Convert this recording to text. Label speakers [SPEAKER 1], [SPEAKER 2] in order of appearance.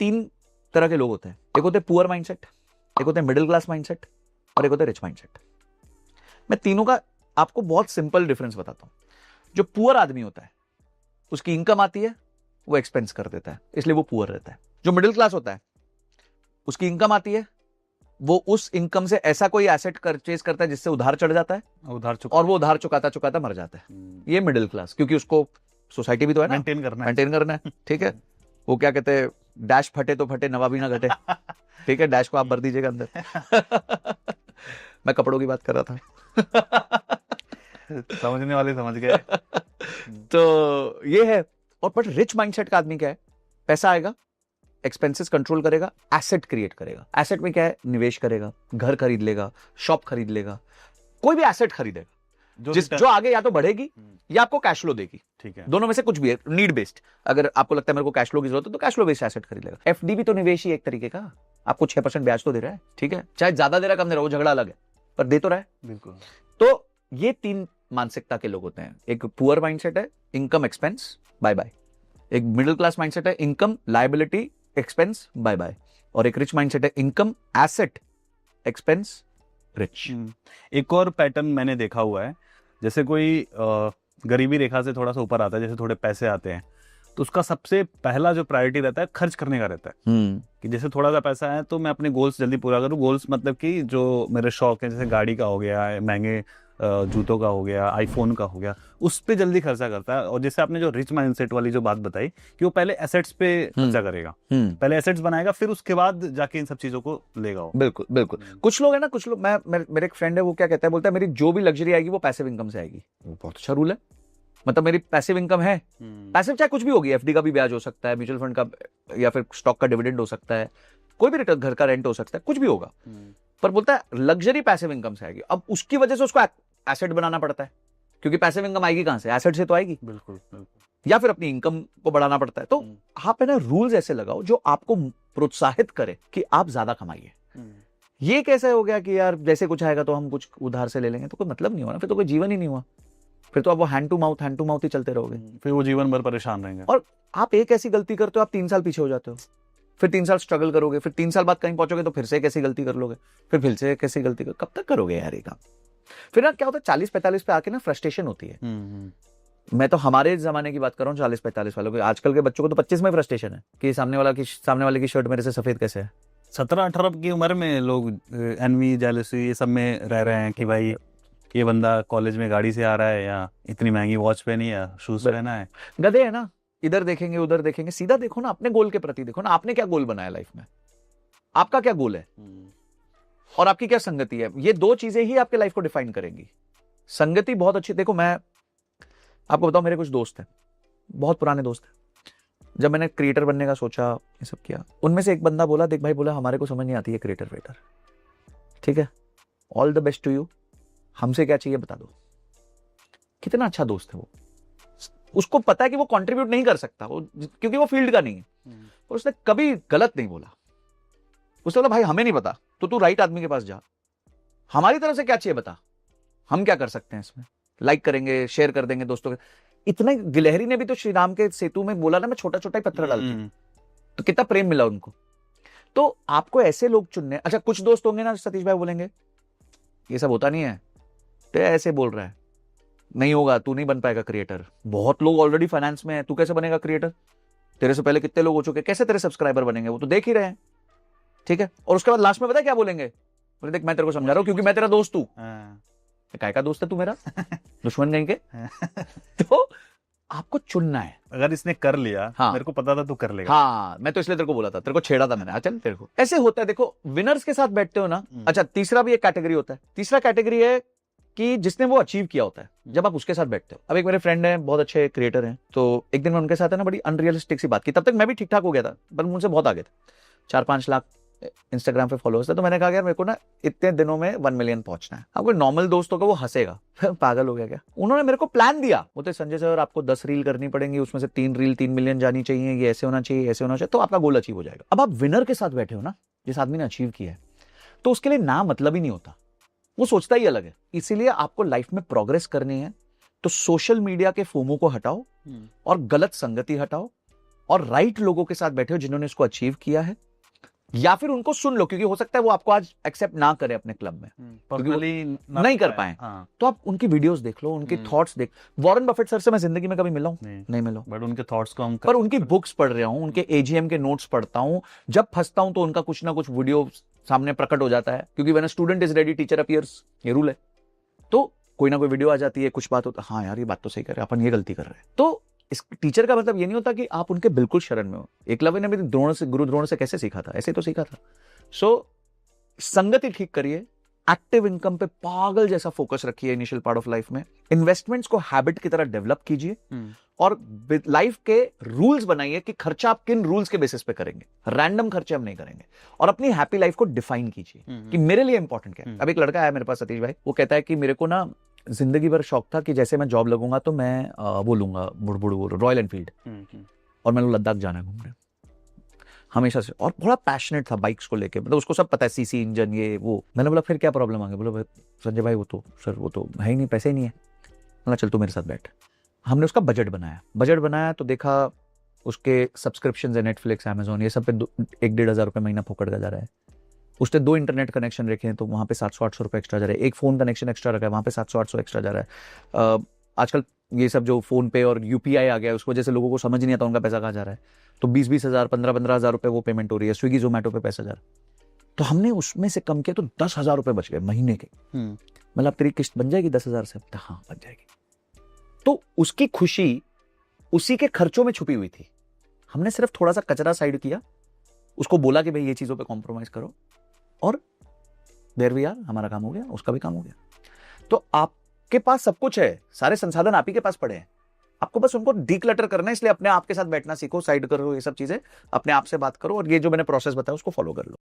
[SPEAKER 1] तीन तरह के लोग होते हैं, एक होते हैं पुअर माइंडसेट, एक होते हैं मिडिल क्लास माइंडसेट और एक होता है रिच माइंडसेट। मैं तीनों का आपको बहुत सिंपल डिफरेंस बताता हूं। जो पुअर आदमी होता है उसकी इनकम आती है, वो एक्सपेंस कर देता है, इसलिए वो पुअर रहता है। जो मिडिल क्लास होता है उसकी इनकम आती है, वो उस इनकम से ऐसा कोई एसेट परचेज करता है जिससे उधार चढ़ जाता है, और वो उधार चुकाता चुकाता मर जाता है। ये मिडिल क्लास, क्योंकि उसको सोसाइटी भी तो है ना, मेंटेन करना है। ठीक है, वो क्या कहते हैं, डैश फटे तो फटे नवा भी ना घटे। ठीक है, डैश को आप भर दीजिएगा अंदर। मैं कपड़ों की बात कर रहा था।
[SPEAKER 2] समझने वाले समझ गए।
[SPEAKER 1] तो ये है। और बट रिच माइंडसेट का आदमी क्या है, पैसा आएगा, एक्सपेंसेस कंट्रोल करेगा, एसेट क्रिएट करेगा। एसेट में क्या है, निवेश करेगा, घर खरीद लेगा, शॉप खरीद लेगा, कोई भी एसेट खरीदेगा जो आगे या तो बढ़ेगी या आपको कैश फ्लो देगी।
[SPEAKER 2] ठीक है,
[SPEAKER 1] दोनों में से कुछ भी है, नीड बेस्ड। अगर आपको लगता है मेरे को कैश फ्लो की जरूरत है तो कैश फ्लो बेस्ड एसेट खरीद लेगा। एफडी भी तो निवेश ही एक तरीके का, आपको 6% ब्याज तो दे रहा है। ठीक है, चाहे ज्यादा दे रहा है कम दे रहा है वो झगड़ा अलग है, पर दे तो रहा है।
[SPEAKER 2] बिल्कुल।
[SPEAKER 1] तो ये तीन मानसिकता के लोग होते हैं। एक पुअर माइंडसेट है, इनकम एक्सपेंस बाय बाय। एक मिडिल क्लास माइंडसेट है, income liability expense buy buy. और एक रिच माइंडसेट है, इनकम एसेट एक्सपेंस रिच।
[SPEAKER 2] एक और पैटर्न मैंने देखा हुआ है, जैसे कोई गरीबी रेखा से थोड़ा सा ऊपर आता है, जैसे थोड़े पैसे आते हैं, तो उसका सबसे पहला जो प्रायोरिटी रहता है खर्च करने का रहता है। कि जैसे थोड़ा सा पैसा है तो मैं अपने गोल्स जल्दी पूरा करूं। गोल्स मतलब कि जो मेरे शौक है, जैसे गाड़ी का हो गया, महंगे जूतों का हो गया, आईफोन का हो गया, उस पे जल्दी खर्चा करता है। और जैसे आपने जो रिच माइंडसेट वाली जो बात बताई कि वो पहले एसेट्स पे खर्चा करेगा, पहले एसेट्स बनाएगा, फिर उसके बाद जाके इन सब चीजों को लेगा।
[SPEAKER 1] बिल्कुल बिल्कुल। कुछ लोग है ना, कुछ लोग, मेरे एक फ्रेंड है, वो क्या कहता है, बोलता है मेरी जो भी लग्जरी आएगी वो पैसिव इनकम से आएगी। वो बहुत अच्छा रूल है। मतलब मेरी पैसिव इनकम है, पैसिव चाहे कुछ भी होगी, एफडी का भी ब्याज हो सकता है, म्यूचुअल फंड का या फिर स्टॉक का डिविडेंड हो सकता है, कोई भी रिटर्न, घर का रेंट हो सकता है, कुछ भी होगा। पर बोलता है लग्जरी पैसिव इनकम से आएगी। अब उसकी वजह से उसको एसेट बनाना पड़ता है, क्योंकि पैसिव इनकम आएगी कहां से, एसेट से तो आएगी।
[SPEAKER 2] बिल्कुल बिल्कुल।
[SPEAKER 1] या फिर अपनी इनकम को बढ़ाना पड़ता है। तो आप है ना रूल्स ऐसे लगाओ जो आपको प्रोत्साहित करे कि आप ज्यादा कमाइए। ये कैसे हो गया कि यार जैसे कुछ आएगा तो हम कुछ उधार से ले लेंगे, तो कोई मतलब नहीं हुआ ना, फिर तो कोई जीवन ही नहीं हुआ। फिर तो आप वो हैंड टू माउथ ही चलते रहोगे,
[SPEAKER 2] फिर वो जीवन भर परेशान रहेंगे।
[SPEAKER 1] और आप एक ऐसी गलती करते हो, आप 3 साल पीछे हो जाते हो, फिर 3 साल स्ट्रगल करोगे, फिर 3 साल बाद कहीं पहुंचोगे तो फिर से एक ऐसी गलती कर लोगे, फिर से एक ऐसी गलती कब तक करोगे यार ये काम। फिर ना क्या होता है, 40-45 पे आके ना फ्रस्ट्रेशन होती है। मैं तो हमारे जमाने की बात कर रहा हूँ, 40-45 वालों की। आजकल के बच्चों को तो 25 में फ्रस्ट्रेशन है कि सामने वाले की शर्ट मेरे से सफेद कैसे है।
[SPEAKER 2] 17-18 की उम्र में लोग एनवी, जेलसी ये सब में रह रहे हैं कि भाई ये बंदा कॉलेज में गाड़ी से आ रहा है, या इतनी महंगी वॉच पहनी है, शूज पहना है।
[SPEAKER 1] गधे है ना, इधर देखेंगे उधर देखेंगे। सीधा देखो ना, अपने गोल के प्रति देखो ना, आपने क्या गोल बनाया लाइफ में, आपका क्या गोल है और आपकी क्या संगति है। ये दो चीजें ही आपके लाइफ को डिफाइन करेंगी। संगति बहुत अच्छी। देखो मैं आपको बताऊं, मेरे कुछ दोस्त हैं, बहुत पुराने दोस्त हैं। जब मैंने क्रिएटर बनने का सोचा, ये सब किया, उनमें से एक बंदा बोला, देख भाई, बोला हमारे को समझ नहीं आती है क्रिएटर वेटर, ठीक है, all the best to you, हमसे क्या चाहिए बता दो। कितना अच्छा दोस्त है वो। उसको पता है कि वो कंट्रीब्यूट नहीं कर सकता, वो क्योंकि वो फील्ड का नहीं है, और उसने कभी गलत नहीं बोला। उसने बोला भाई हमें नहीं पता, तो तू राइट आदमी के पास जा, हमारी तरफ से क्या चाहिए बता, हम क्या कर सकते हैं इसमें, लाइक करेंगे, शेयर कर देंगे दोस्तों के। इतना गिलहरी ने भी तो श्री राम के सेतु में बोला ना, मैं छोटा छोटा ही पत्थर डालती, तो कितना प्रेम मिला उनको। तो आपको ऐसे लोग चुनने। अच्छा, कुछ दोस्त होंगे ना, सतीश भाई बोलेंगे ये सब होता नहीं है, तो ऐसे बोल रहा है, नहीं होगा, तू नहीं बन पाएगा क्रिएटर। बहुत लोग ऑलरेडी फाइनेंस में है, तू कैसे बनेगा क्रिएटर, तेरे से पहले कितने लोग हो चुके, कैसे तेरे सब्सक्राइबर बनेंगे, वो तो देख ही रहे हैं। ठीक है, और उसके बाद लास्ट में पता है क्या बोलेंगे, बोले देख मैं तेरे को समझा रहा हूं क्योंकि मैं तेरा दोस्त हूं। काय का दोस्त है तू मेरा, दुश्मन कहीं के। तो आपको चुनना है।
[SPEAKER 2] अगर इसने कर लिया, हाँ, मेरे को पता था तू कर लेगा।
[SPEAKER 1] हाँ, मैं तो इसलिए तेरे को बोला था, तेरे को छेड़ा था मैंने। चल तेरे को ऐसे होता है। देखो विनर्स के साथ बैठते हो ना। अच्छा, तीसरा भी एक कैटेगरी होता है। तीसरा कैटेगरी है कि जिसने वो अचीव किया होता है, जब आप उसके साथ बैठते हो। अब एक मेरे फ्रेंड है, बहुत अच्छे क्रिएटर हैं, तो एक दिन मैं उनके साथ है ना, बड़ी अनरियलिस्टिक सी बात की। तब तक मैं भी ठीक ठाक हो गया था, पर मुझसे बहुत आगे थे। 4-5 लाख इंस्टाग्राम पे फॉलोअर्स थे। तो मैंने कहा यार मेरे को ना इतने दिनों में 1 मिलियन पहुंचना है। अब कोई नॉर्मल दोस्त होगा वो हंसेगा, पागल हो गया क्या। उन्होंने मेरे को प्लान दिया, वो तो संजय सर आपको 10 रील करनी पड़ेंगी, उसमें से 3 रील 3 मिलियन जानी चाहिए, ये ऐसे होना चाहिए, ऐसे होना चाहिए, तो आपका गोल अचीव हो जाएगा। अब आप विनर के साथ बैठे हो ना, जिस आदमी ने अचीव किया है, तो उसके लिए ना मतलब ही नहीं होता, वो सोचता ही अलग है। इसीलिए आपको लाइफ में प्रोग्रेस करनी है तो सोशल मीडिया के फोमो को हटाओ और गलत संगति हटाओ और राइट लोगों के साथ बैठे हो जिन्होंने इसको अचीव किया है, या फिर उनको सुन लो, क्योंकि हो सकता है वो आपको आज एक्सेप्ट ना करे अपने क्लब में,
[SPEAKER 2] पर्सनली
[SPEAKER 1] नहीं कर पाए।
[SPEAKER 2] हाँ।
[SPEAKER 1] तो आप उनकी वीडियोस देख लो, उनके थॉट्स देख। वॉरेन बफेट सर से मैं जिंदगी में कभी मिला हूं? नहीं मिला हूं,
[SPEAKER 2] बट उनके थॉट्स को हम
[SPEAKER 1] पर उनकी बुक्स पढ़ रहा हूं, उनके एजीएम के नोट्स पढ़ता हूं। जब फंसता हूं तो उनका कुछ ना कुछ वीडियो सामने प्रकट हो जाता है, क्योंकि when a student is ready teacher appears, ये रूल है। तो कोई ना कोई वीडियो आ जाती है, कुछ बात होता है, हाँ यार ये बात तो सही कर रहे हैं, अपन ये गलती कर रहे हैं। तो इस टीचर का मतलब ये नहीं होता कि आप उनके बिल्कुल शरण में हो। एकलव्य ने भी गुरु द्रोण से कैसे सीखा था, ऐसे तो सीखा था। सो संगति ठीक करिए, एक्टिव इनकम पे पागल जैसा फोकस रखिए इनिशियल पार्ट ऑफ लाइफ में। इन्वेस्टमेंट्स को हैबिट की तरह डेवलप कीजिए, और लाइफ के रूल्स बनाइए कि खर्चा आप किन रूल्स के बेसिस पे करेंगे। रैंडम खर्चे हम नहीं करेंगे। और अपनी हैप्पी लाइफ को डिफाइन कीजिए कि मेरे लिए इंपॉर्टेंट क्या है। अब एक लड़का आया मेरे पास, सतीश भाई, वो कहता है कि मेरे को ना जिंदगी भर शौक था कि जैसे मैं जॉब लगूंगा तो मैं वो लूंगा रॉयल एनफील्ड, और मैंने लद्दाख जाना है घूमने हमेशा से, और बड़ा पैशनेट था बाइक्स को लेके, मतलब उसको सब पता है, सीसी इंजन ये वो। मैंने बोला फिर क्या प्रॉब्लम आ गई? बोला संजय भाई वो तो सर वो तो है ही नहीं, पैसे ही नहीं है। बोला चल तू मेरे साथ बैठ। हमने उसका बजट बनाया तो देखा उसके सब्सक्रिप्शन है नेटफ्लिक्स, अमेजोन, ये सब पे 1-1,500 रुपये महीना फोकट का जा रहा है। उसने 2 इंटरनेट कनेक्शन रखे हैं तो वहाँ पे 700-800 रुपये एक्स्ट्रा जा रहा है। एक फ़ोन कनेक्शन एक्स्ट्रा रखा है, वहाँ पे 700-800 एक्स्ट्रा जा रहा है। आजकल ये सब जो फ़ोन पे और यूपीआई आ गया है, उसकी वजह से लोगों को समझ नहीं आता उनका पैसा कहाँ जा रहा है। तो 20-20 हज़ार, 15-15 हज़ार रुपये वो पेमेंट हो रही है। स्विगी जोमेटो पे पैसा जा रहा है। तो हमने उसमें से कम किया तो 10,000 रुपये बच गए महीने के। मतलब तेरी किस्त बन जाएगी 10,000 से? हाँ बन जाएगी। तो उसकी खुशी उसी के खर्चों में छुपी हुई थी। हमने सिर्फ थोड़ा सा कचरा साइड किया, उसको बोला कि भाई ये चीज़ों पे कॉम्प्रोमाइज़ करो, और देयर वी आर, हमारा काम हो गया, उसका भी काम हो गया। तो आपके पास सब कुछ है, सारे संसाधन आप ही के पास पड़े हैं, आपको बस उनको डीक्लटर करना है। इसलिए अपने आप के साथ बैठना सीखो, साइड करो, ये सब चीज़ें अपने आप से बात करो, और ये जो मैंने प्रोसेस बताया उसको फॉलो कर लो।